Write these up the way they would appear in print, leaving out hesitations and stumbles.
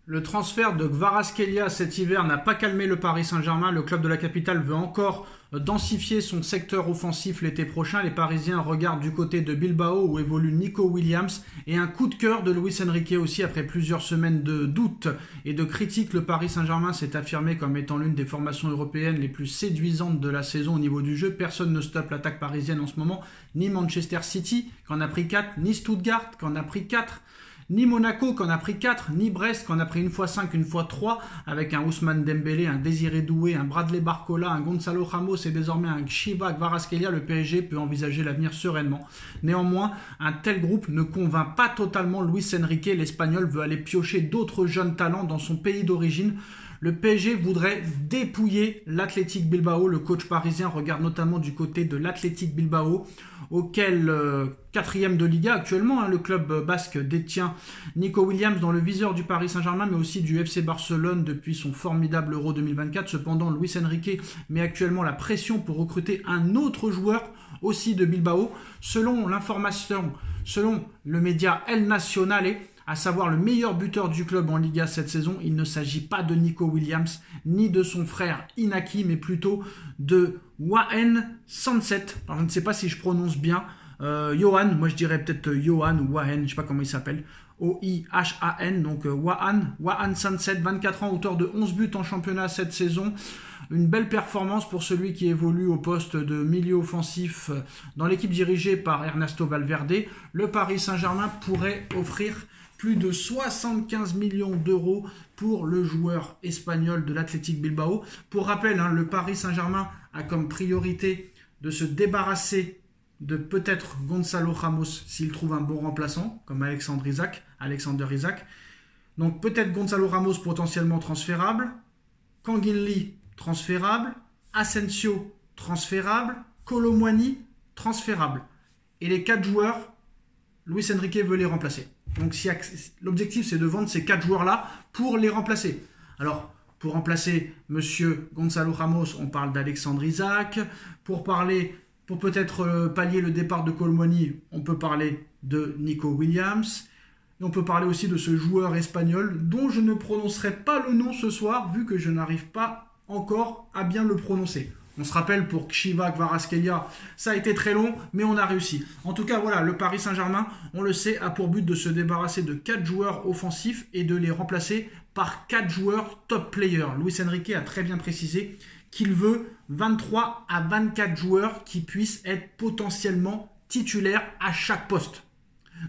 Le transfert de Kvaratskhelia cet hiver n'a pas calmé le Paris Saint-Germain. Le club de la capitale veut encore densifier son secteur offensif l'été prochain. Les Parisiens regardent du côté de Bilbao où évolue Nico Williams. Et un coup de cœur de Luis Enrique aussi après plusieurs semaines de doutes et de critiques. Le Paris Saint-Germain s'est affirmé comme étant l'une des formations européennes les plus séduisantes de la saison au niveau du jeu. Personne ne stoppe l'attaque parisienne en ce moment. Ni Manchester City qui en a pris 4, ni Stuttgart qui en a pris 4. Ni Monaco qui en a pris 4, ni Brest qui en a pris une fois 5, une fois 3, avec un Ousmane Dembélé, un Désiré Doué, un Bradley Barcola, un Gonzalo Ramos et désormais un Kshiva Kvaratskhelia. Le PSG peut envisager l'avenir sereinement. Néanmoins, un tel groupe ne convainc pas totalement Luis Enrique. L'Espagnol veut aller piocher d'autres jeunes talents dans son pays d'origine. Le PSG voudrait dépouiller l'Athletic Bilbao. Le coach parisien regarde notamment du côté de l'Athletic Bilbao, auquel, quatrième de Liga actuellement, le club basque détient Nico Williams dans le viseur du Paris Saint-Germain, mais aussi du FC Barcelone depuis son formidable Euro 2024. Cependant, Luis Enrique met actuellement la pression pour recruter un autre joueur aussi de Bilbao. Selon le média El Nacional, à savoir le meilleur buteur du club en Liga cette saison, il ne s'agit pas de Nico Williams, ni de son frère Inaki, mais plutôt de Wahen Sanset. Alors, je ne sais pas si je prononce bien. Johan, moi je dirais peut-être Johan ou Wahen, je ne sais pas comment il s'appelle. O-I-H-A-N, donc Wahan Sanset, 24 ans, auteur de 11 buts en championnat cette saison. Une belle performance pour celui qui évolue au poste de milieu offensif dans l'équipe dirigée par Ernesto Valverde. Le Paris Saint-Germain pourrait offrir plus de 75 millions d'euros pour le joueur espagnol de l'Athletic Bilbao. Pour rappel, le Paris Saint-Germain a comme priorité de se débarrasser de peut-être Gonzalo Ramos s'il trouve un bon remplaçant, comme Alexander Isak. Donc peut-être Gonzalo Ramos potentiellement transférable, Kangin Lee transférable, Asensio transférable, Kolo Muani transférable. Et les 4 joueurs, Luis Enrique veut les remplacer. Donc l'objectif c'est de vendre ces 4 joueurs-là pour les remplacer. Alors pour remplacer Monsieur Gonzalo Ramos, on parle d'Alexandre Isak. Pour peut-être pallier le départ de Kolo Muani, on peut parler de Nico Williams. Et on peut parler aussi de ce joueur espagnol dont je ne prononcerai pas le nom ce soir vu que je n'arrive pas encore à bien le prononcer. On se rappelle pour Kshiva Kvaratskhelia, ça a été très long, mais on a réussi. En tout cas, voilà, le Paris Saint-Germain, on le sait, a pour but de se débarrasser de 4 joueurs offensifs et de les remplacer par 4 joueurs top players. Luis Enrique a très bien précisé qu'il veut 23 à 24 joueurs qui puissent être potentiellement titulaires à chaque poste.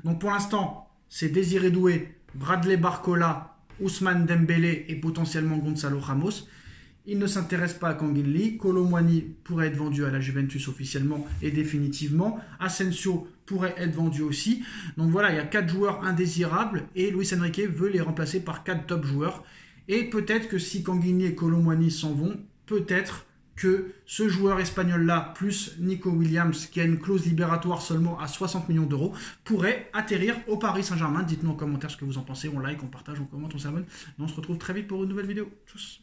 Donc pour l'instant, c'est Désiré Doué, Bradley Barcola, Ousmane Dembélé et potentiellement Gonzalo Ramos. Il ne s'intéresse pas à Kangin Lee. Kolo Muani pourrait être vendu à la Juventus officiellement et définitivement. Asensio pourrait être vendu aussi. Donc voilà, il y a 4 joueurs indésirables et Luis Enrique veut les remplacer par 4 top joueurs. Et peut-être que si Kangin Lee et Kolo Muani s'en vont, peut-être que ce joueur espagnol-là, plus Nico Williams, qui a une clause libératoire seulement à 60 millions d'euros, pourrait atterrir au Paris Saint-Germain. Dites-nous en commentaire ce que vous en pensez. On like, on partage, on commente, on s'abonne. On se retrouve très vite pour une nouvelle vidéo. Tchuss.